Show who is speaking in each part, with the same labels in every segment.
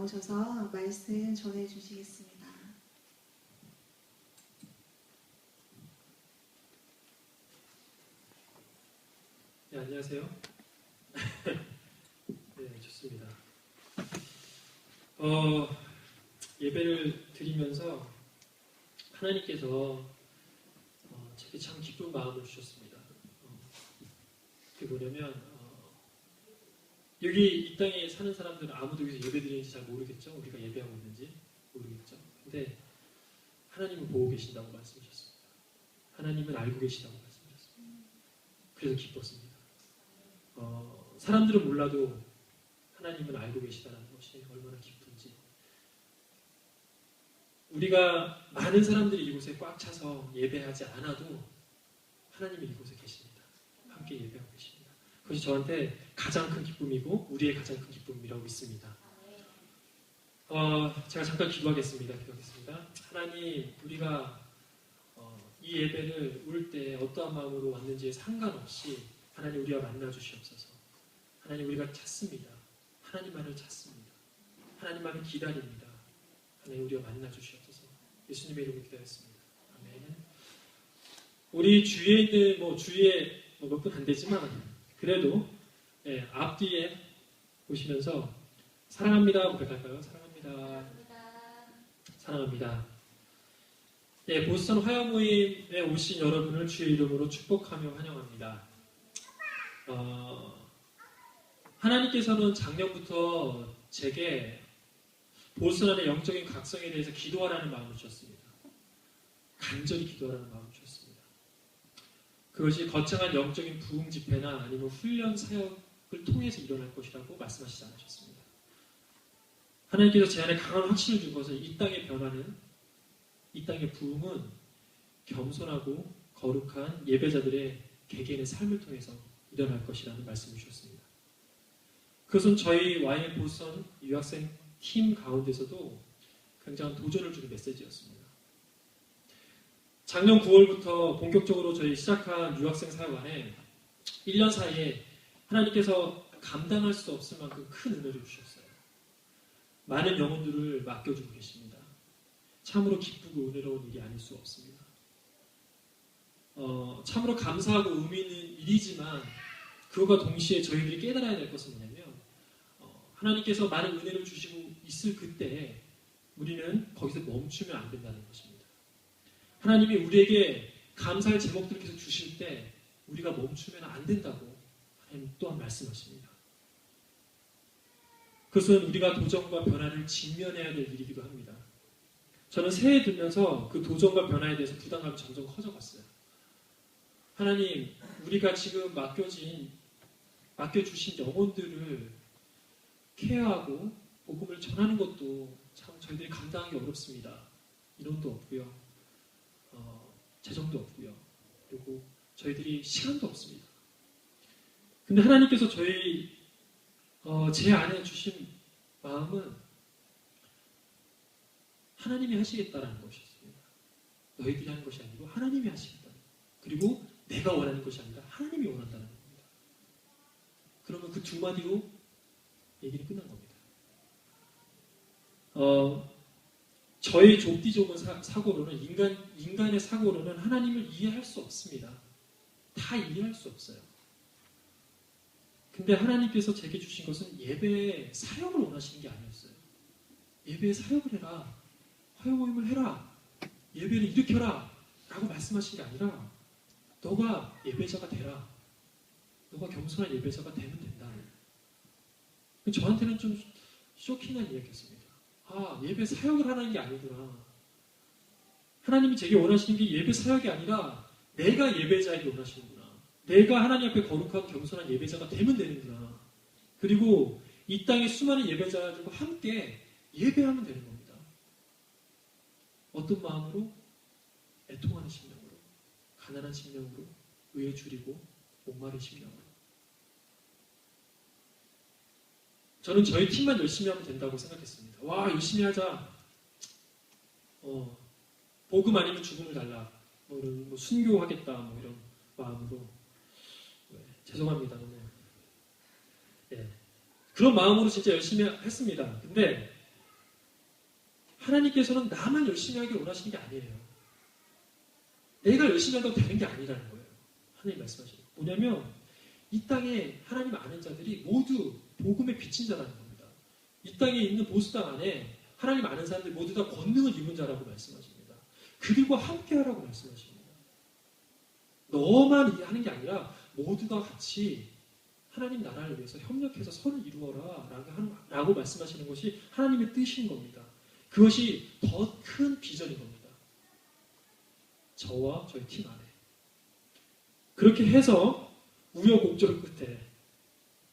Speaker 1: 나오셔서 말씀 전해 주시겠습니다.
Speaker 2: 네, 안녕하세요. 네, 좋습니다. 예배를 드리면서 하나님께서 제게 참 기쁜 마음을 주셨습니다. 그게 뭐냐면 여기 이 땅에 사는 사람들은 아무도 여기서 예배 드리는지 잘 모르겠죠. 우리가 예배하고 있는지 모르겠죠. 근데 하나님은 보고 계신다고 말씀하셨습니다. 하나님은 알고 계시다고 말씀하셨습니다. 그래서 기뻤습니다. 사람들은 몰라도 하나님은 알고 계시다는 것이 얼마나 기쁜지. 우리가 많은 사람들이 이곳에 꽉 차서 예배하지 않아도 하나님은 이곳에 계십니다. 함께 예배하고 계십니다. 그것이 저한테 가장 큰 기쁨이고 우리의 가장 큰 기쁨이라고 믿습니다. 제가 잠깐 기도하겠습니다. 하나님, 우리가 이 예배를 올 때 어떠한 마음으로 왔는지에 상관없이 하나님 우리와 만나 주시옵소서. 하나님, 우리가 찾습니다. 하나님만을 찾습니다. 하나님만을 기다립니다. 하나님, 우리와 만나 주시옵소서. 예수님의 이름으로 기도했습니다. 아멘. 우리 주위에 있는 주위에 몇 분 안 되지만 그래도 앞뒤에 보시면서 사랑합니다 고백할까요? 사랑합니다. 사랑합니다. 보스턴 화요모임에 오신 여러분을 주의 이름으로 축복하며 환영합니다. 하나님께서는 작년부터 제게 보스턴의 영적인 각성에 대해서 기도하라는 마음을 주셨습니다. 간절히 기도하라는 마음을 주셨습니다. 그것이 거창한 영적인 부흥 집회나 아니면 훈련 사역을 통해서 일어날 것이라고 말씀하시지 않으셨습니다. 하나님께서 제 안에 강한 확신을 준 것은 이 땅의 변화는, 이 땅의 부흥은 겸손하고 거룩한 예배자들의 개개인의 삶을 통해서 일어날 것이라는 말씀을 주셨습니다. 그것은 저희 YM 보스턴 유학생 팀 가운데서도 굉장한 도전을 주는 메시지였습니다. 작년 9월부터 본격적으로 저희 시작한 유학생 사역 안에 1년 사이에 하나님께서 감당할 수 없을 만큼 큰 은혜를 주셨어요. 많은 영혼들을 맡겨주고 계십니다. 참으로 기쁘고 은혜로운 일이 아닐 수 없습니다. 참으로 감사하고 의미 있는 일이지만 그것과 동시에 저희들이 깨달아야 될 것은 뭐냐면 하나님께서 많은 은혜를 주시고 있을 그때에 우리는 거기서 멈추면 안 된다는 것입니다. 하나님이 우리에게 감사할 제목들을 계속 주실 때 우리가 멈추면 안 된다고 하나님 또한 말씀하십니다. 그것은 우리가 도전과 변화를 직면해야 될 일이기도 합니다. 저는 새해 들면서 그 도전과 변화에 대해서 부담감이 점점 커져갔어요. 하나님, 우리가 지금 맡겨주신 영혼들을 케어하고 복음을 전하는 것도 참 저희들이 감당하기 어렵습니다. 인원도 없고요. 재정도 없고요. 그리고 저희들이 시간도 없습니다. 근데 하나님께서 제 안에 주신 마음은 하나님이 하시겠다라는 것이었습니다. 너희들이 하는 것이 아니고 하나님이 하시겠다. 그리고 내가 원하는 것이 아니라 하나님이 원한다는 겁니다. 그러면 그 두 마디로 얘기는 끝난 겁니다. 저희 좁디 좁은 사고로는 인간의 사고로는 하나님을 이해할 수 없습니다. 다 이해할 수 없어요. 근데 하나님께서 제게 주신 것은 예배의 사역을 원하시는 게 아니었어요. 예배의 사역을 해라. 화요모임을 해라. 예배를 일으켜라. 라고 말씀하신 게 아니라 너가 예배자가 되라. 너가 겸손한 예배자가 되면 된다. 저한테는 좀 쇼킹한 이야기였습니다. 예배 사역을 하는 게 아니구나. 하나님이 제게 원하시는 게 예배 사역이 아니라 내가 예배자에게 원하시는구나. 내가 하나님 앞에 거룩하고 겸손한 예배자가 되면 되는구나. 그리고 이 땅의 수많은 예배자들과 함께 예배하면 되는 겁니다. 어떤 마음으로? 애통하는 심령으로, 가난한 심령으로, 의에 줄이고 목마른 심령으로. 저는 저희 팀만 열심히 하면 된다고 생각했습니다. 와, 열심히 하자. 복음 아니면 죽음을 달라. 이런 순교하겠다. 이런 마음으로. 죄송합니다. 너무. 그런 마음으로 진짜 열심히 했습니다. 근데 하나님께서는 나만 열심히 하길 원하시는 게 아니에요. 내가 열심히 한다고 되는 게 아니라는 거예요. 하나님 말씀하시는 거. 뭐냐면 이 땅에 하나님 아는 자들이 모두 복음의 빛인 자라는 겁니다. 이 땅에 있는 보수당 안에 하나님 아는 사람들 모두 다 권능을 입은 자라고 말씀하십니다. 그들과 함께하라고 말씀하십니다. 너만 하는 게 아니라 모두가 같이 하나님 나라를 위해서 협력해서 선을 이루어라 라고 말씀하시는 것이 하나님의 뜻인 겁니다. 그것이 더 큰 비전인 겁니다. 저와 저희 팀 안에. 그렇게 해서 우여곡절 끝에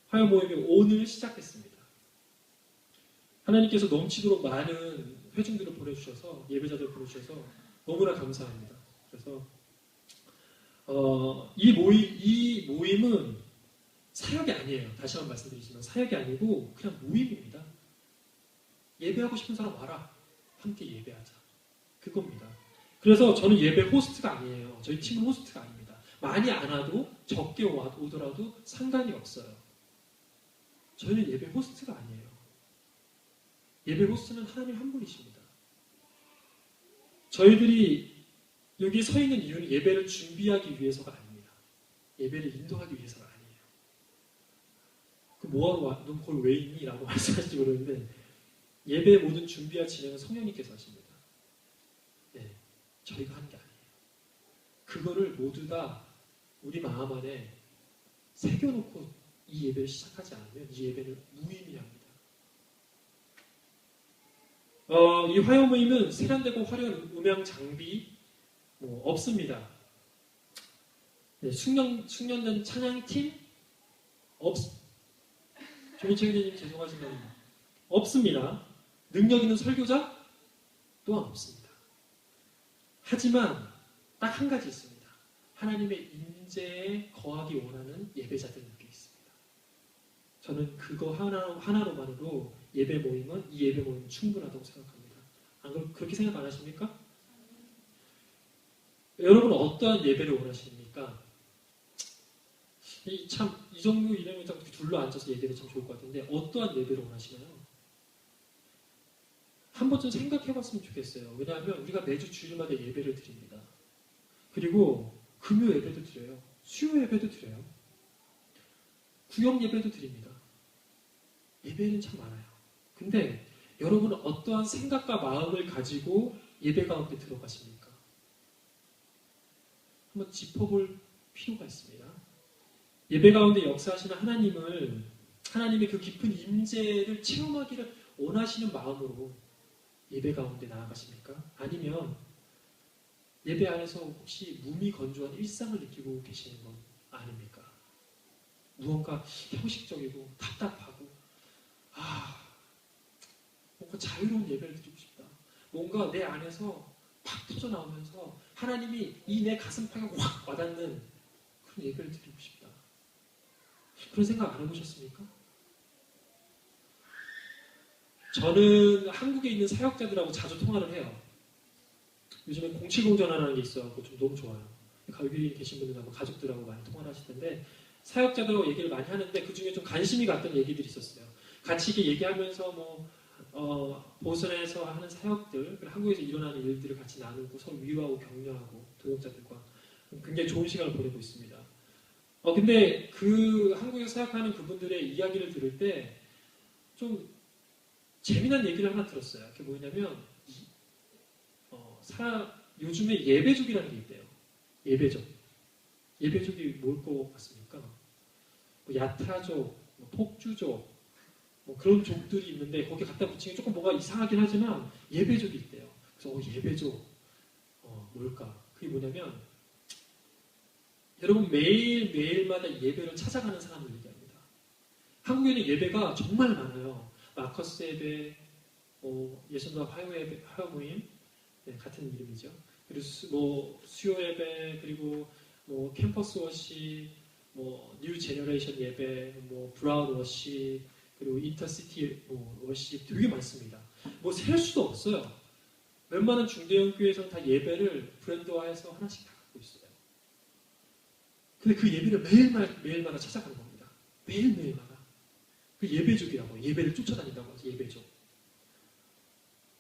Speaker 2: 화요 모임이 오늘 시작했습니다. 하나님께서 넘치도록 많은 회중들을 보내주셔서 예배자들 보내주셔서 너무나 감사합니다. 그래서 이 모임은 사역이 아니에요. 다시 한번 말씀드리지만 사역이 아니고 그냥 모임입니다. 예배하고 싶은 사람 와라. 함께 예배하자. 그겁니다. 그래서 저는 예배 호스트가 아니에요. 저희 팀은 호스트가 아닙니다. 많이 안 와도 적게 오더라도 상관이 없어요. 저희는 예배 호스트가 아니에요. 예배 호스트는 하나님 한 분이십니다. 저희들이 여기 서 있는 이유는 예배를 준비하기 위해서가 아닙니다. 예배를 인도하기 위해서가 아니에요. 그 뭐하러 와? 넌 거기 왜 있니? 라고 말씀하실지 모르는데 예배의 모든 준비와 진행은 성령님께서 하십니다. 네, 저희가 하는 게 아니에요. 그거를 모두 다 우리 마음 안에 새겨놓고 이 예배를 시작하지 않으면 이 예배는 무의미합니다. 이 화요 모임은 세련되고 화려한 음향 장비 없습니다. 네, 숙련된 찬양팀 조민철 교수님 죄송하지만 없습니다. 능력 있는 설교자 또한 없습니다. 하지만 딱 한 가지 있습니다. 하나님의 임재에 거하기 원하는 예배자들이 여기 있습니다. 저는 그거 하나로만으로 이 예배 모임은 충분하다고 생각합니다. 그렇게 생각 안 하십니까? 여러분 어떠한 예배를 원하십니까? 이 정도 이름이 딱 둘러 앉아서 얘기해도 참 좋을 것 같은데 어떠한 예배를 원하시나요? 한 번쯤 생각해봤으면 좋겠어요. 왜냐하면 우리가 매주 주일마다 예배를 드립니다. 그리고 금요 예배도 드려요. 수요 예배도 드려요. 구역 예배도 드립니다. 예배는 참 많아요. 근데 여러분은 어떠한 생각과 마음을 가지고 예배 가운데 들어가십니까? 한번 짚어볼 필요가 있습니다. 예배 가운데 역사하시는 하나님의 그 깊은 임재를 체험하기를 원하시는 마음으로 예배 가운데 나아가십니까? 아니면 예배 안에서 혹시 무미건조한 일상을 느끼고 계시는 건 아닙니까? 무언가 형식적이고 답답하고 뭔가 자유로운 예배를 드리고 싶다. 뭔가 내 안에서 팍 터져나오면서 하나님이 이 내 가슴팍에 확 와닿는 그런 예배를 드리고 싶다. 그런 생각 안 해보셨습니까? 저는 한국에 있는 사역자들하고 자주 통화를 해요. 요즘에 070 전화라는 게 있어서 좀 너무 좋아요. 여기 계신 분들하고 가족들하고 많이 통화를 하실 텐데 사역자들하고 얘기를 많이 하는데 그 중에 좀 관심이 갔던 얘기들이 있었어요. 같이 이렇게 얘기하면서 보선에서 하는 사역들, 한국에서 일어나는 일들을 같이 나누고 서로 위로하고 격려하고 동역자들과 굉장히 좋은 시간을 보내고 있습니다. 근데 그 한국에서 사역하는 그분들의 이야기를 들을 때 좀 재미난 얘기를 하나 들었어요. 그게 뭐냐면 요즘에 예배족이라는 게 있대요. 예배족. 예배족이 뭘 것 같습니까? 야타족, 폭주족, 그런 족들이 있는데 거기에 갖다 붙이기 조금 뭐가 이상하긴 하지만 예배족이 있대요. 그래서 예배족 뭘까? 그게 뭐냐면 여러분 매일마다 예배를 찾아가는 사람을 얘기합니다. 한국에는 예배가 정말 많아요. 마커스 예배, 예수님과 화요 모임, 네, 같은 이름이죠. 그리고 수요 예배, 그리고 캠퍼스 워십, 뉴 제너레이션 예배, 브라운 워십, 그리고 인터시티 워십 되게 많습니다. 셀 수도 없어요. 웬만한 중대형 교회에서는 다 예배를 브랜드화해서 하나씩 다 갖고 있어요. 근데 그 예배를 매일마다 찾아가는 겁니다. 매일마다. 그 예배족이라고 예배를 쫓아다닌다고 하죠. 예배족.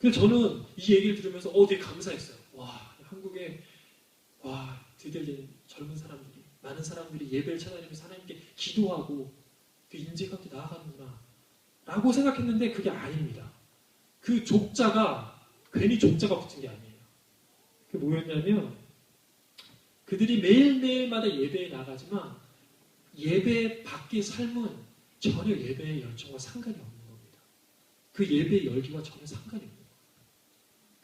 Speaker 2: 근데 저는 이 얘기를 들으면서 되게 감사했어요. 와, 한국에 드디어 이제 젊은 사람들이, 많은 사람들이 예배를 찾아다니면서 하나님께 기도하고 그 인재 가운데 나아가는구나 라고 생각했는데 그게 아닙니다. 그 족자가 괜히 족자가 붙은 게 아니에요. 그게 뭐였냐면 그들이 매일매일마다 예배에 나가지만 예배 밖의 삶은 전혀 예배의 열정과 상관이 없는 겁니다. 그 예배의 열기와 전혀 상관이 없는 거예요.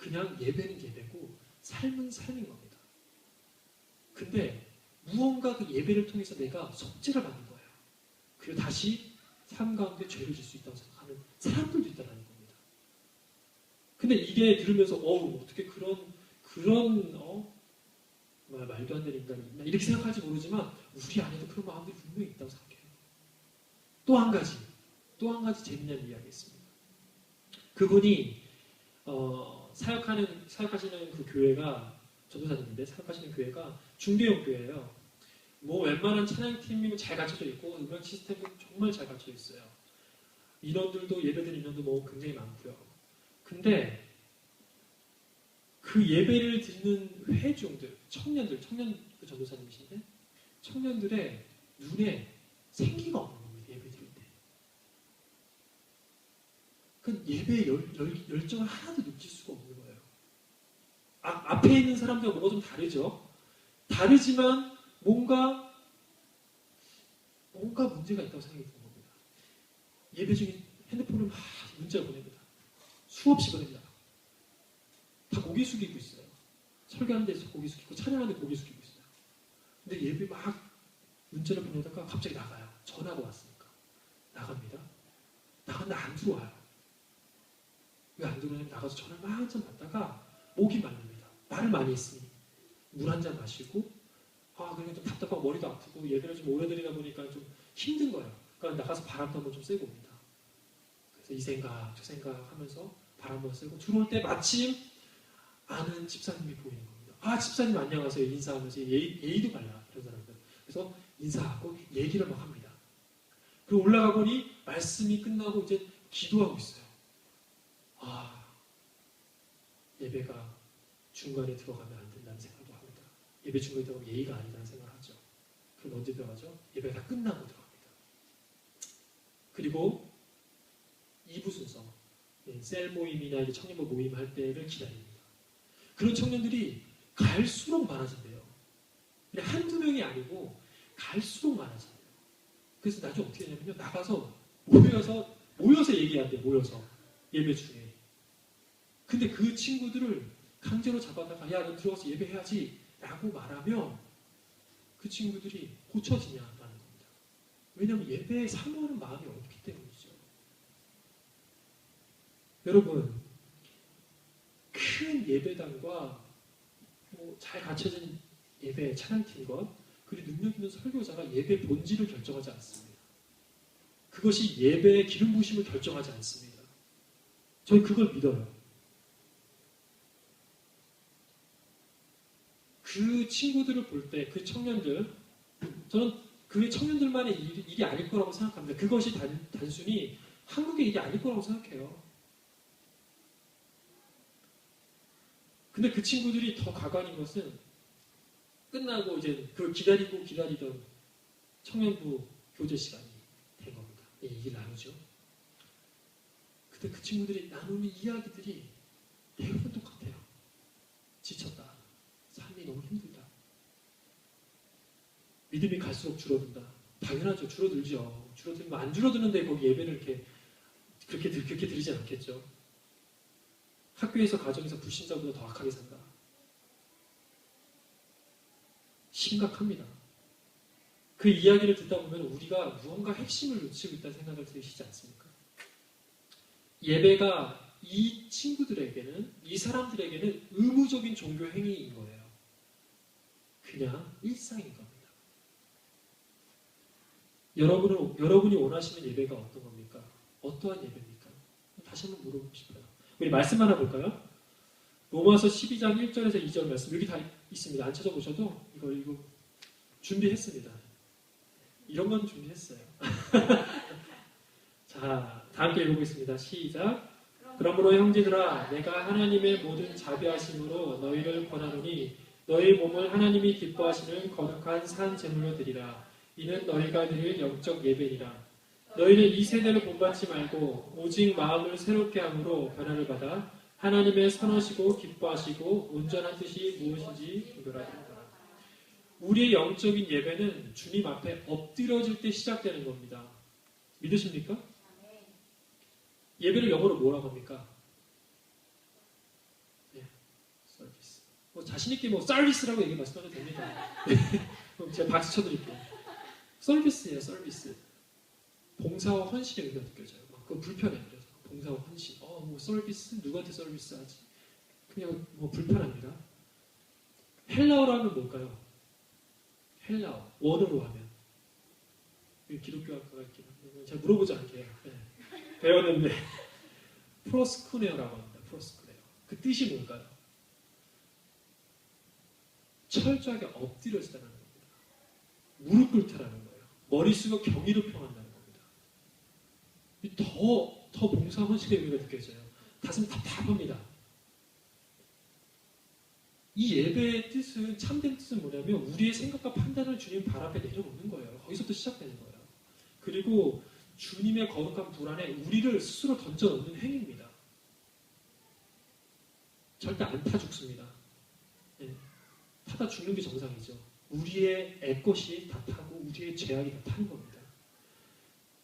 Speaker 2: 그냥 예배는 예배고 삶은 삶인 겁니다. 근데 무언가 그 예배를 통해서 내가 속죄를 받는 거예요. 그리고 다시 삶 가운데 죄를 질 수 있다고 생각하는 사람들도 있다는 겁니다. 근데 이게 들으면서 어떻게 그런 말도 안 되는 인간이 있나 이렇게 생각할지 모르지만 우리 안에도 그런 마음들이 분명히 있다고 생각해요. 또 한 가지 재미난 이야기 있습니다. 그분이 사역하시는 그 교회가 전도사님인데 사역하시는 교회가 중대형 교회예요. 뭐 웬만한 찬양팀이면 잘 갖춰져 있고 음악 시스템도 정말 잘 갖춰져 있어요. 인원들도 예배드리는 인원도 뭐 굉장히 많고요. 근데 그 예배를 드리는 회중들, 청년 그 전도사님이신데 청년들의 눈에 생기가 없는 겁니다. 예배 드릴 때. 그 예배의 열정을 하나도 느낄 수가 없는 거예요. 앞에 있는 사람들과 뭐가 좀 다르죠. 다르지만 뭔가 문제가 있다고 생각이 드는 겁니다. 예배 중에 핸드폰을 막 문자를 보냅니다. 수없이 보냅니다. 다 고개 숙이고 있어요. 설교하는 데서 고개 숙이고 찬양하는 데 고개 숙이고 있어요. 근데 예배 막 문자를 보내다가 갑자기 나가요. 전화가 왔으니까. 나갑니다. 나갔는데 안 들어와요. 왜 안 들어오냐면 나가서 전화를 막 한참 받다가 목이 말립니다. 말을 많이 했으니 물 한 잔 마시고 그냥 좀 답답하고 머리도 아프고 예배를 좀 오래 드리다 보니까 좀 힘든 거예요. 그러니까 나가서 바람도 한번 좀 쐬고 옵니다. 그래서 이 생각 저 생각 하면서 바람 한번 쐬고 들어올 때 마침 아는 집사님이 보이는 겁니다. 집사님 안녕하세요. 인사하면서 예의도 발라 이런 사람들. 그래서 인사하고 얘기를 막 합니다. 그리고 올라가 보니 말씀이 끝나고 이제 기도하고 있어요. 예배가 중간에 들어가면 안 된다는 생각도 합니다. 예배 중간에 들어가면 예의가 아니라는 생각을 하죠. 그럼 언제 들어가죠? 예배가 다 끝나고 들어갑니다. 그리고 2부 순서, 셀 모임이나 이제 청년부 모임 할 때를 기다립니다. 그런 청년들이 갈수록 많아진대요. 그냥 한두 명이 아니고 갈수록 많아진대요. 그래서 나중에 어떻게 하냐면요. 나가서 모여서 얘기한대요. 모여서 예배 중에. 근데 그 친구들을 강제로 잡아다가 야, 너 들어가서 예배해야지 라고 말하면 그 친구들이 고쳐지냐라는 겁니다. 왜냐하면 예배에 사모하는 마음이 없기 때문이죠. 여러분, 큰 예배당과 잘 갖춰진 예배 찬양팀과 그리고 능력 있는 설교자가 예배 본질을 결정하지 않습니다. 그것이 예배의 기름 부심을 결정하지 않습니다. 저는 그걸 믿어요. 그 친구들을 볼 때, 그 청년들, 저는 그 청년들만의 일이 아닐 거라고 생각합니다. 그것이 단순히 한국의 일이 아닐 거라고 생각해요. 근데 그 친구들이 더 가관인 것은 끝나고 이제 그 기다리던 청년부 교제 시간이 된 겁니다. 얘기를 나누죠. 근데 그 친구들이 나누는 이야기들이 대부분 똑같아요. 지쳤다. 삶이 너무 힘들다. 믿음이 갈수록 줄어든다. 당연하죠. 줄어들죠. 줄어들면 안 줄어드는데 거기 예배를 그렇게 드리지 않겠죠. 학교에서 가정에서 불신자보다 더 악하게 산다. 심각합니다. 그 이야기를 듣다 보면 우리가 무언가 핵심을 놓치고 있다는 생각을 드시지 않습니까? 예배가 이 친구들에게는, 이 사람들에게는 의무적인 종교 행위인 거예요. 그냥 일상인 겁니다. 여러분이 원하시는 예배가 어떤 겁니까? 어떠한 예배입니까? 다시 한번 물어보고 싶어요. 우리 말씀 하나 볼까요? 로마서 12장 1절에서 2절 말씀 여기 다 있습니다. 안 찾아보셔도 이거 준비했습니다. 이런 건 준비했어요. 자, 다 함께 읽어보겠습니다. 시작. 그러므로 형제들아 내가 하나님의 모든 자비하심으로 너희를 권하노니 너희 몸을 하나님이 기뻐하시는 거룩한 산 제물로 드리라. 이는 너희가 드릴 영적 예배니라. 너희는 이 세대를 본받지 말고 오직 마음을 새롭게 함으로 변화를 받아 하나님의 선하시고 기뻐하시고 온전한 뜻이 무엇인지 분별하도록 하라. 우리의 영적인 예배는 주님 앞에 엎드려질 때 시작되는 겁니다. 믿으십니까? 예배를 영어로 뭐라고 합니까? 네, 서비스. 자신있게 서비스라고 얘기 말씀하셔도 됩니다. 네, 그럼 제가 박수 쳐드릴게요. 서비스예요, 서비스. 봉사와 헌신의 의미가 느껴져요. 그거 불편해. 그래서 봉사와 헌신. 서비스? 누구한테 서비스 하지? 그냥 불편합니다. 헬라어로 하면 뭘까요? 헬라어. 원어로 하면. 기독교 학과가 있긴 한데, 제가 물어보지 않게요. 네. 배웠는데, 프로스쿠네어라고 합니다. 프로스쿠네어. 그 뜻이 뭘까요? 철저하게 엎드려지다는 겁니다. 무릎 꿇다라는 거예요. 머릿속을 경의로 평한다는 겁니다. 더 봉사 헌신의 의미가 느껴져요. 가슴이 답답합니다. 이 예배의 뜻은, 참된 뜻은 뭐냐면 우리의 생각과 판단을 주님 발 앞에 내려놓는 거예요. 거기서부터 시작되는 거예요. 그리고 주님의 거룩한 불 안에 우리를 스스로 던져놓는 행위입니다. 절대 안 타 죽습니다. 네. 타다 죽는 게 정상이죠. 우리의 애것이 다 타고 우리의 죄악이 다 타는 겁니다.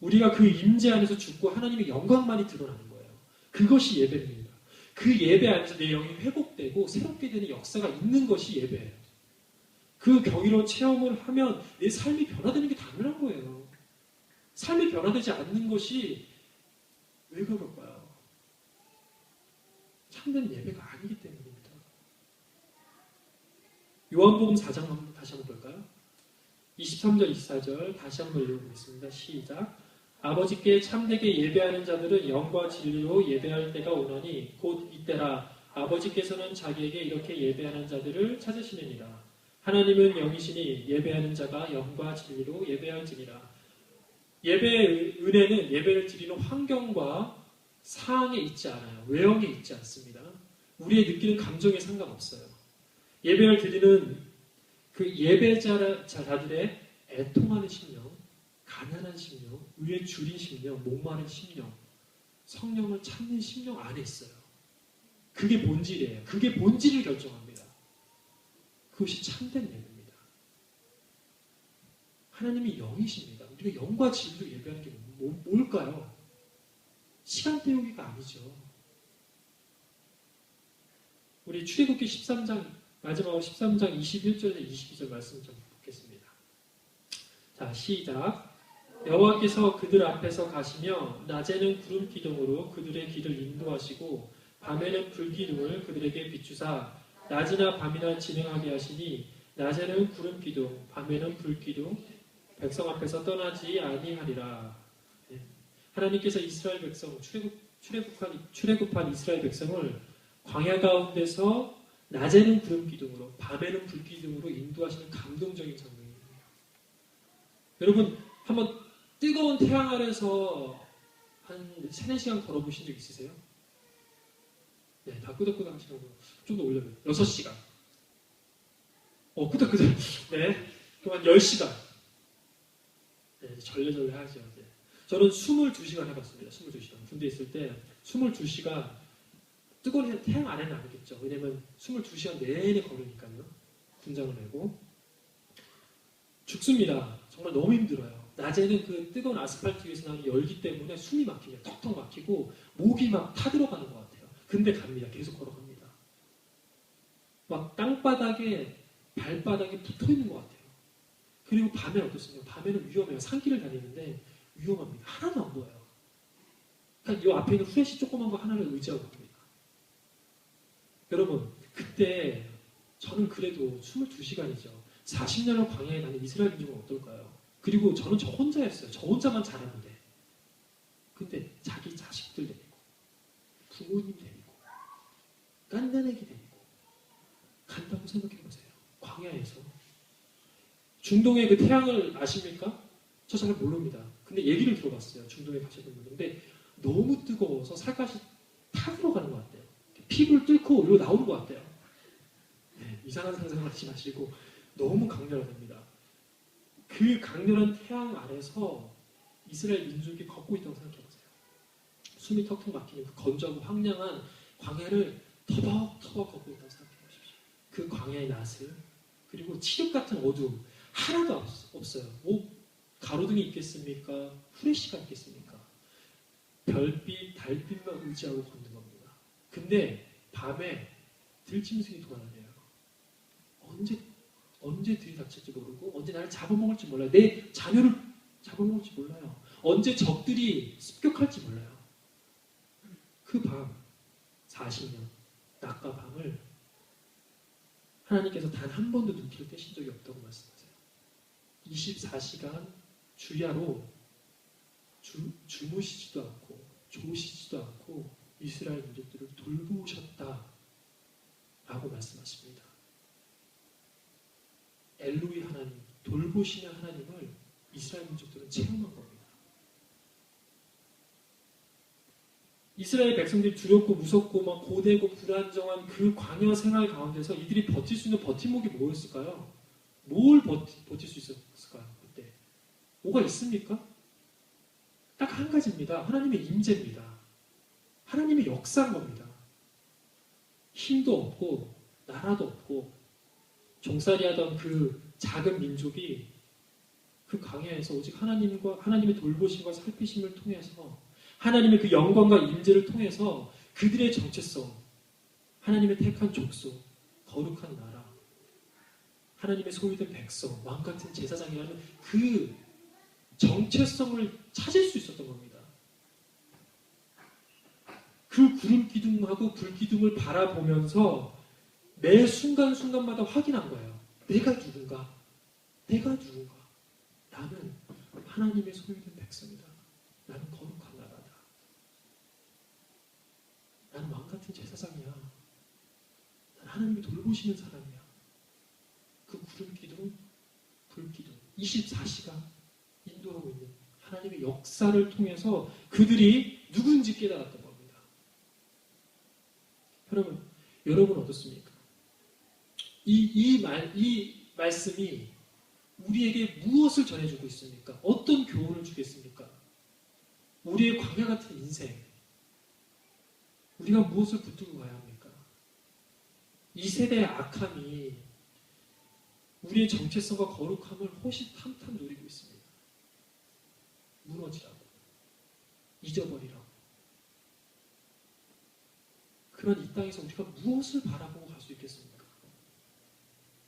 Speaker 2: 우리가 그 임재 안에서 죽고 하나님의 영광만이 드러나는 거예요. 그것이 예배입니다. 그 예배 안에서 내 영이 회복되고 새롭게 되는 역사가 있는 것이 예배예요. 그 경이로운 체험을 하면 내 삶이 변화되는 게 당연한 거예요. 삶이 변화되지 않는 것이 왜 그럴까요? 참된 예배가 아니기 때문입니다. 요한복음 4장 한번 다시 한번 볼까요? 23절, 24절 다시 한번 읽어보겠습니다. 시작. 아버지께 참되게 예배하는 자들은 영과 진리로 예배할 때가 오나니 곧 이때라. 아버지께서는 자기에게 이렇게 예배하는 자들을 찾으시느니라. 하나님은 영이시니 예배하는 자가 영과 진리로 예배할지니라. 예배의 은혜는 예배를 드리는 환경과 상황에 있지 않아요. 외형에 있지 않습니다. 우리의 느끼는 감정에 상관없어요. 예배를 드리는 그 예배자들의 애통하는 심령, 가난한 심령, 의에 줄인 심령, 목마른 심령, 성령을 찾는 심령 안에 있어요. 그게 본질이에요. 그게 본질을 결정합니다. 그것이 참된 예배입니다. 하나님이 영이십니다. 우리가 영과 진리로 예배하는 게 뭘까요? 시간 때우기가 아니죠. 우리 출애굽기 13장 마지막으로 13장 21절에서 22절 말씀 좀 보겠습니다. 자, 시작. 여호와께서 그들 앞에서 가시며 낮에는 구름 기둥으로 그들의 길을 인도하시고 밤에는 불 기둥을 그들에게 비추사 낮이나 밤이나 진행하게 하시니 낮에는 구름 기둥, 밤에는 불 기둥, 백성 앞에서 떠나지 아니하리라. 하나님께서 이스라엘 백성 출애굽한 이스라엘 백성을 광야 가운데서 낮에는 구름 기둥으로, 밤에는 불 기둥으로 인도하시는 감동적인 장면입니다. 여러분, 한번 뜨거운 태양 아래서 한 3-4시간 걸어보신 적 있으세요? 네, 다 끄덕끄덕 하시는 거. 좀 더 올려요. 6시간. 끄덕끄덕. 네. 그럼 한 10시간. 네, 절레절레 하죠. 네. 저는 22시간 해봤습니다. 22시간. 군대에 있을 때 22시간 뜨거운 태양 아래는 아니겠죠. 왜냐면 22시간 내내 걸으니까요. 군장을 메고. 죽습니다. 정말 너무 힘들어요. 낮에는 그 뜨거운 아스팔트 위에서 나는 열기 때문에 숨이 막히면 턱턱 막히고 목이 막 타들어가는 것 같아요. 근데 갑니다. 계속 걸어갑니다. 막 땅바닥에 발바닥에 붙어있는 것 같아요. 그리고 밤에 어떻습니까? 밤에는 위험해요. 산길을 다니는데 위험합니다. 하나도 안 보여요. 그러니까 이 앞에 있는 후레쉬 조그만 거 하나를 의지하고 갑니다. 여러분, 그때 저는 그래도 22시간이죠. 40년을 광야에 다닌 이스라엘 민족은 어떨까요? 그리고 저는 저 혼자였어요. 저 혼자만 자랐는데. 근데 자기 자식들 데리고, 부모님 데리고, 깐난애기 데리고 간다고 생각해보세요. 광야에서. 중동의 그 태양을 아십니까? 저 잘 모릅니다. 근데 얘기를 들어봤어요. 중동에 가셨던 분들. 근데 너무 뜨거워서 살갗이 타고 가는 것 같아요. 피부를 뚫고 일로 나오는 것 같아요. 네, 이상한 상상을 하지 마시고 너무 강렬합니다. 그 강렬한 태양 아래서 이스라엘 민족이 걷고 있다고 생각해보세요. 숨이 턱턱 막히는 그 건조하고 황량한 광야를 터벅터벅 걷고 있다고 생각해보십시오. 그 광야의 낯을, 그리고 칠흑 같은 어두움 하나도 없어요. 뭐 가로등이 있겠습니까? 후레쉬가 있겠습니까? 별빛, 달빛만 의지하고 걷는 겁니다. 근데 밤에 들짐승이 돌아다녀요. 언제 들이닥칠지 모르고 언제 나를 잡아먹을지 몰라요. 내 자녀를 잡아먹을지 몰라요. 언제 적들이 습격할지 몰라요. 그 밤 40년 낮과 밤을 하나님께서 단 한 번도 눈길을 떼신 적이 없다고 말씀하세요. 24시간 주야로 주무시지도 않고 조시지도 않고 이스라엘 민족들을 돌보셨다 라고 말씀하십니다. 엘로이 하나님, 돌보시는 하나님을 이스라엘 민족들은 체험한 겁니다. 이스라엘 백성들이 두렵고 무섭고 막 고되고 불안정한 그 광야 생활 가운데서 이들이 버틸 수 있는 버팀목이 뭐였을까요? 뭘 버틸 수 있었을까요? 그때 뭐가 있습니까? 딱 한 가지입니다. 하나님의 임재입니다. 하나님의 역사인 겁니다. 힘도 없고 나라도 없고 종살이하던 그 작은 민족이 그 광야에서 오직 하나님의 돌보심과 살피심을 통해서 하나님의 그 영광과 임재를 통해서 그들의 정체성, 하나님의 택한 족속, 거룩한 나라, 하나님의 소유된 백성, 왕같은 제사장이라는 그 정체성을 찾을 수 있었던 겁니다. 그 구름 기둥하고 불 기둥을 바라보면서 매 순간순간마다 확인한 거예요. 내가 누군가? 내가 누군가? 나는 하나님의 소유된 백성이다. 나는 거룩한 나라다. 나는 왕같은 제사장이야. 나는 하나님이 돌보시는 사람이야. 그 구름 기둥, 불 기둥, 24시간 인도하고 있는 하나님의 역사를 통해서 그들이 누군지 깨달았던 겁니다. 여러분 어떻습니까? 이 말씀이 우리에게 무엇을 전해주고 있습니까? 어떤 교훈을 주겠습니까? 우리의 광야 같은 인생, 우리가 무엇을 붙들고 가야 합니까? 이 세대의 악함이 우리의 정체성과 거룩함을 호시탐탐 노리고 있습니다. 무너지라고, 잊어버리라고. 그런 이 땅에서 우리가 무엇을 바라보고 갈 수 있겠습니까?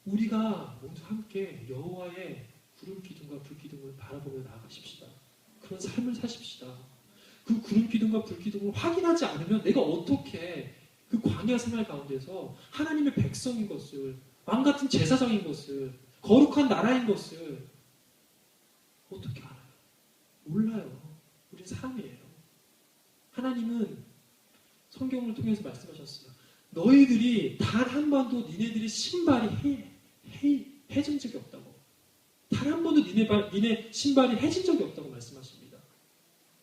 Speaker 2: 우리가 모두 함께 여호와의 구름 기둥과 불 기둥을 바라보며 나아가십시다. 그런 삶을 사십시다. 그 구름 기둥과 불 기둥을 확인하지 않으면 내가 어떻게 그 광야 생활 가운데서 하나님의 백성인 것을, 왕 같은 제사장인 것을, 거룩한 나라인 것을 어떻게 알아요? 몰라요. 우린 사람이에요. 하나님은 성경을 통해서 말씀하셨어요. 너희들이 단 한 번도 니네들의 신발이 해진 적이 없다고. 단 한 번도 니네 신발이 해진 적이 없다고 말씀하십니다.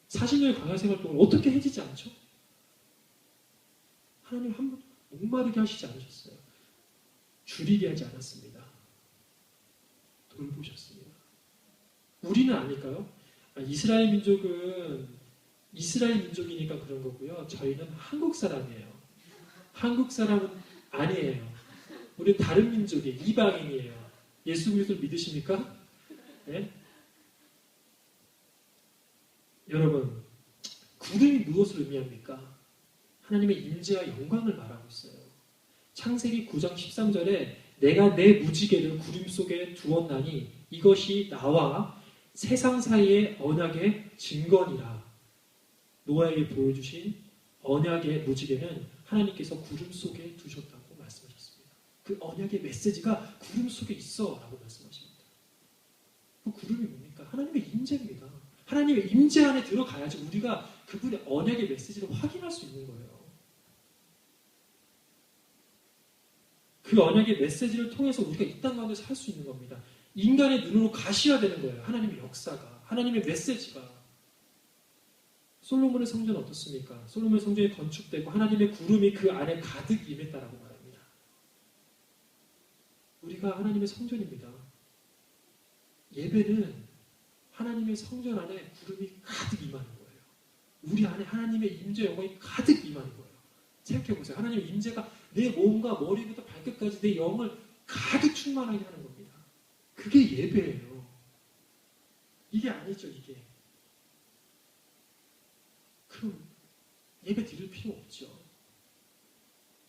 Speaker 2: 40년의 광야 생활 동안 어떻게 해지지 않죠? 하나님 한 번도 목마르게 하시지 않으셨어요. 줄이게 하지 않았습니다. 돌보셨습니다. 우리는 아닐까요? 이스라엘 민족은 이스라엘 민족이니까 그런 거고요. 저희는 한국 사람이에요. 한국 사람은 아니에요. 우리는 다른 민족이에요. 이방인이에요. 예수 그리스도를 믿으십니까? 네? 여러분, 구름이 무엇을 의미합니까? 하나님의 임재와 영광을 말하고 있어요. 창세기 9장 13절에 내가 내 무지개를 구름 속에 두었나니 이것이 나와 세상 사이의 언약의 증거니라. 노아에게 보여주신 언약의 무지개는 하나님께서 구름 속에 두셨다고 말씀하셨습니다. 그 언약의 메시지가 구름 속에 있어 라고 말씀하십니다. 그 구름이 뭡니까? 하나님의 임재입니다. 하나님의 임재 안에 들어가야지 우리가 그분의 언약의 메시지를 확인할 수 있는 거예요. 그 언약의 메시지를 통해서 우리가 이 땅 가운데 살 수 있는 겁니다. 인간의 눈으로 가셔야 되는 거예요. 하나님의 역사가, 하나님의 메시지가. 솔로몬의 성전은 어떻습니까? 솔로몬의 성전이 건축되고 하나님의 구름이 그 안에 가득 임했다라고 말합니다. 우리가 하나님의 성전입니다. 예배는 하나님의 성전 안에 구름이 가득 임하는 거예요. 우리 안에 하나님의 임재 영광이 가득 임하는 거예요. 생각해보세요. 하나님의 임재가 내 몸과 머리부터 발끝까지 내 영을 가득 충만하게 하는 겁니다. 그게 예배예요. 이게 아니죠, 이게. 그럼 예배 드릴 필요 없죠.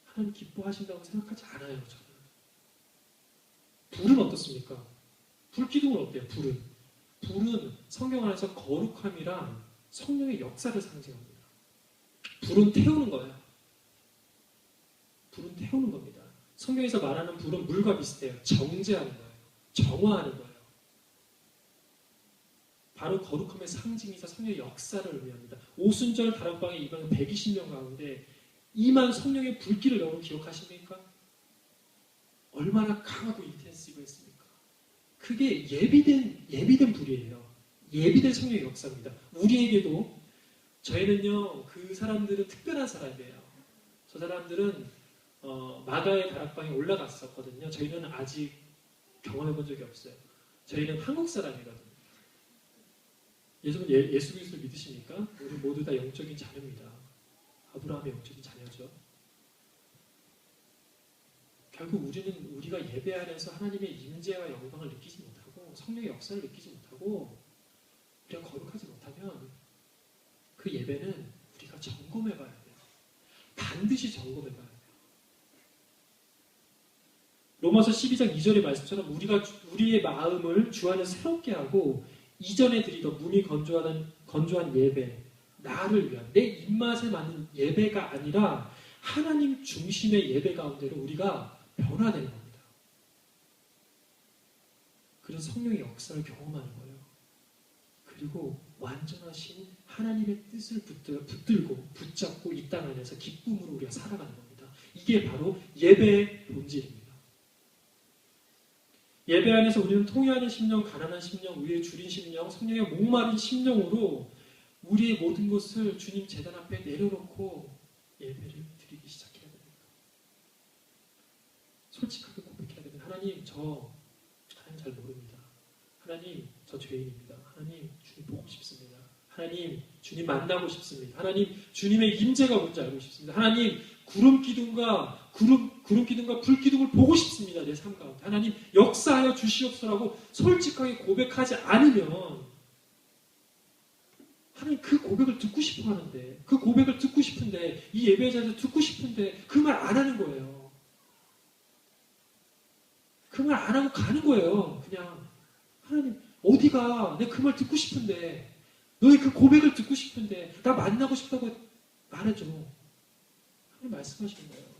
Speaker 2: 하나님 기뻐하신다고 생각하지 않아요, 저는. 불은 어떻습니까? 불기둥은 어때요, 불은? 불은 성경 안에서 거룩함이랑 성령의 역사를 상징합니다. 불은 태우는 거예요. 불은 태우는 겁니다. 성경에서 말하는 불은 물과 비슷해요. 정제하는 거예요. 정화하는 거예요. 바로 거룩함의 상징이자 성령의 역사를 의미합니다. 오순절 다락방에 입은 120명 가운데 2만 성령의 불길을 여러분 기억하십니까? 얼마나 강하고 인텐시브했습니까? 그게 예비된 불이에요. 예비된 성령의 역사입니다. 우리에게도 저희는요, 그 사람들은 특별한 사람이에요. 저 사람들은 마가의 다락방에 올라갔었거든요. 저희는 아직 경험해본 적이 없어요. 저희는 한국 사람이거든요. 예수 그리스도를 믿으십니까? 우리 모두 다 영적인 자녀입니다. 아브라함의 영적인 자녀죠. 결국 우리가 예배 안에서 하나님의 임재와 영광을 느끼지 못하고 성령의 역사를 느끼지 못하고 우리가 거룩하지 못하면 그 예배는 우리가 점검해 봐야 돼요. 반드시 점검해 봐야 돼요. 로마서 12장 2절의 말씀처럼 우리가 우리의 마음을 주 안에 새롭게 하고 이전에 드리던 몸이 건조한 예배, 나를 위한 내 입맛에 맞는 예배가 아니라 하나님 중심의 예배 가운데로 우리가 변화되는 겁니다. 그래서 성령의 역사를 경험하는 거예요. 그리고 완전하신 하나님의 뜻을 붙들고 붙잡고 이 땅 안에서 기쁨으로 우리가 살아가는 겁니다. 이게 바로 예배의 본질입니다. 예배 안에서 우리는 통회하는 심령, 가난한 심령, 의에 줄인 심령, 성령의 목마른 심령으로 우리의 모든 것을 주님 제단 앞에 내려놓고 예배를 드리기 시작해야 됩니다. 솔직하게 고백해야 됩니다. 하나님 잘 모릅니다. 하나님 저 죄인입니다. 하나님 주님 보고 싶습니다. 하나님 주님 만나고 싶습니다. 하나님 주님의 임재가 뭔지 알고 싶습니다. 하나님 구름 기둥과 불 기둥을 보고 싶습니다. 내 삶 가운데. 하나님 역사하여 주시옵소서라고 솔직하게 고백하지 않으면 하나님 그 고백을 듣고 싶어 하는데 그 고백을 듣고 싶은데 이 예배 자리에서 듣고 싶은데 그 말 안 하는 거예요. 그 말 안 하고 가는 거예요. 그냥 하나님 어디가 내 그 말 듣고 싶은데 너의 그 고백을 듣고 싶은데 나 만나고 싶다고 말해줘. 하나님 말씀하시는 거예요.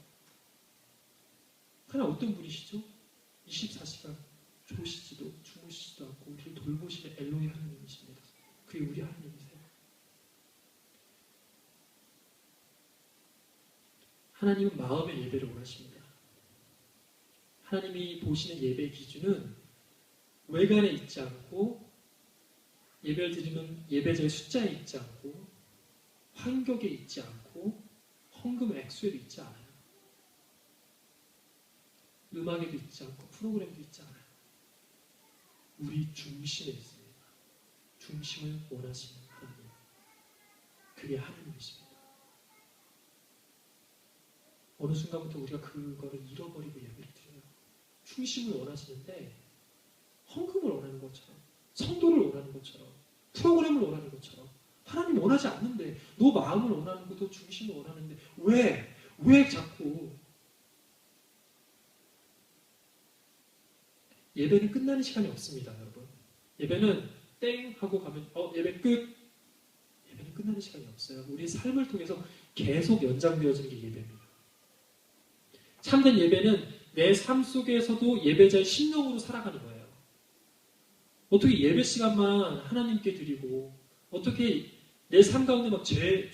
Speaker 2: 하나님 어떤 분이시죠? 24시간 조시지도 주무시지도 않고 우리를 돌보시는 엘로이 하나님이십니다. 그게 우리 하나님이세요. 하나님은 마음의 예배를 원하십니다. 하나님이 보시는 예배의 기준은 외관에 있지 않고 예배를 드리는 예배자의 숫자에 있지 않고 환격에 있지 않고 헌금 액수에도 있지 않아요. 음악에도 있지 않고 프로그램도 있지 않아요. 우리 중심에 있습니다. 중심을 원하시는 하나님. 그게 하나님이십니다. 어느 순간부터 우리가 그거를 잃어버리고 예배를 드려요. 중심을 원하시는데 헌금을 원하는 것처럼 성도를 원하는 것처럼 프로그램을 원하는 것처럼 하나님 원하지 않는데 너 마음을 원하는 것도 중심을 원하는데 왜 자꾸 예배는 끝나는 시간이 없습니다. 여러분. 예배는 땡 하고 가면 예배 끝. 예배는 끝나는 시간이 없어요. 우리의 삶을 통해서 계속 연장되어지는 게 예배입니다. 참된 예배는 내 삶 속에서도 예배자의 심령으로 살아가는 거예요. 어떻게 예배 시간만 하나님께 드리고 어떻게 내 삶 가운데 막 죄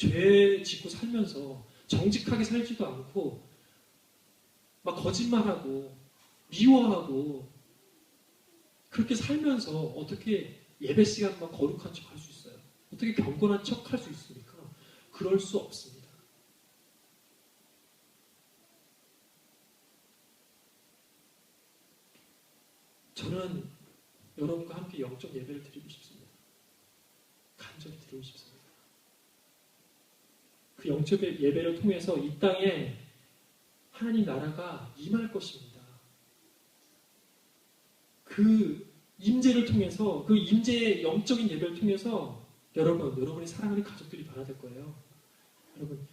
Speaker 2: 짓고 살면서 정직하게 살지도 않고 막 거짓말하고 미워하고 그렇게 살면서 어떻게 예배 시간만 거룩한 척 할 수 있어요? 어떻게 경건한 척 할 수 있습니까? 그럴 수 없습니다. 저는 여러분과 함께 영적 예배를 드리고 싶습니다. 간절히 드리고 싶습니다. 그 영적 예배를 통해서 이 땅에 하나님 나라가 임할 것입니다. 그 임재를 통해서, 그 임재의 영적인 예배를 통해서 여러분의 사랑하는 가족들이 변화될 거예요. 여러분,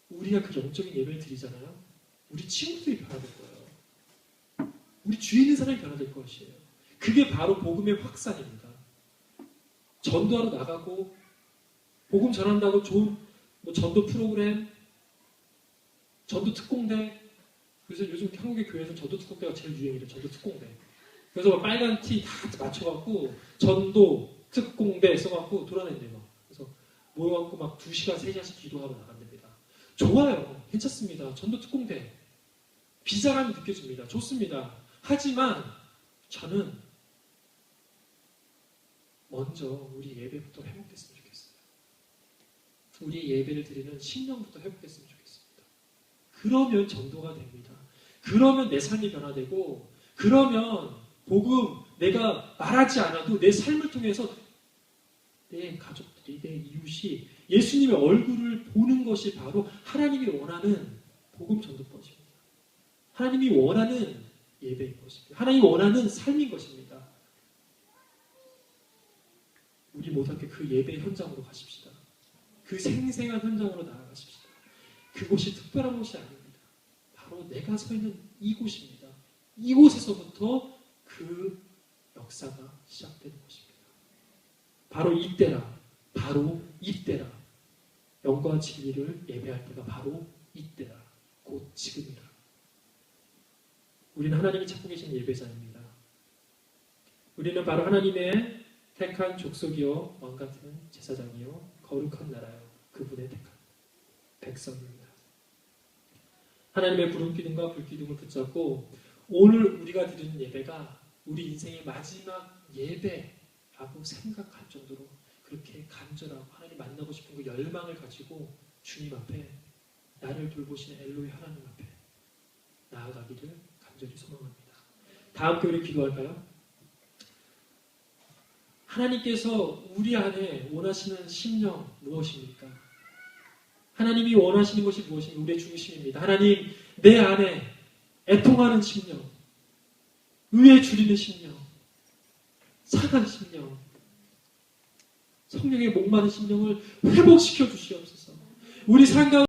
Speaker 2: 우리가 그 영적인 예배를 드리잖아요. 우리 친구들이 변화될 거예요. 우리 주위에 있는 사람이 변화될 것이에요. 그게 바로 복음의 확산입니다. 전도하러 나가고 복음 전한다고 좋은 전도 프로그램, 전도 특공대. 그래서 요즘 한국의 교회에서 전도 특공대가 제일 유행이래요. 전도 특공대. 그래서 빨간 티 다 맞춰갖고 전도 특공대 써갖고 돌아다닌대요. 그래서 모여갖고 막 2시간, 3시간씩 기도하고 나간답니다. 좋아요. 괜찮습니다. 전도 특공대. 비자감이 느껴집니다. 좋습니다. 하지만 저는 먼저 우리 예배부터 회복됐으면 좋겠어요. 우리 예배를 드리는 신령부터 회복됐으면 좋겠습니다. 그러면 전도가 됩니다. 그러면 내 삶이 변화되고, 그러면 복음, 내가 말하지 않아도 내 삶을 통해서 내 가족들이, 내 이웃이 예수님의 얼굴을 보는 것이 바로 하나님이 원하는 복음 전도법입니다. 하나님이 원하는 예배인 것입니다. 하나님이 원하는 삶인 것입니다. 우리 모두 함께 그 예배 현장으로 가십시다. 그 생생한 현장으로 나아가십시다. 그곳이 특별한 곳이 아닙니다. 바로 내가 서 있는 이곳입니다. 이곳에서부터 그 역사가 시작되는 것입니다. 바로 이때라, 바로 이때라. 영과 진리를 예배할 때가 바로 이때라, 곧 지금이라. 우리는 하나님이 찾고 계신 예배자입니다. 우리는 바로 하나님의 택한 족속이요, 왕같은 제사장이요, 거룩한 나라요, 그분의 택한 백성입니다. 하나님의 구름기둥과 불기둥을 붙잡고 오늘 우리가 드리는 예배가 우리 인생의 마지막 예배라고 생각할 정도로 그렇게 간절하고 하나님 만나고 싶은 그 열망을 가지고 주님 앞에, 나를 돌보시는 엘로이 하나님 앞에 나아가기를 간절히 소망합니다. 다 함께 우리 기도할까요? 하나님께서 우리 안에 원하시는 심령 무엇입니까? 하나님이 원하시는 것이 무엇입니까? 우리의 중심입니다. 하나님, 내 안에 애통하는 심령, 의에 줄이는 심령, 상한 심령, 성령의 목마른 심령을 회복시켜 주시옵소서. 우리 삶 가운데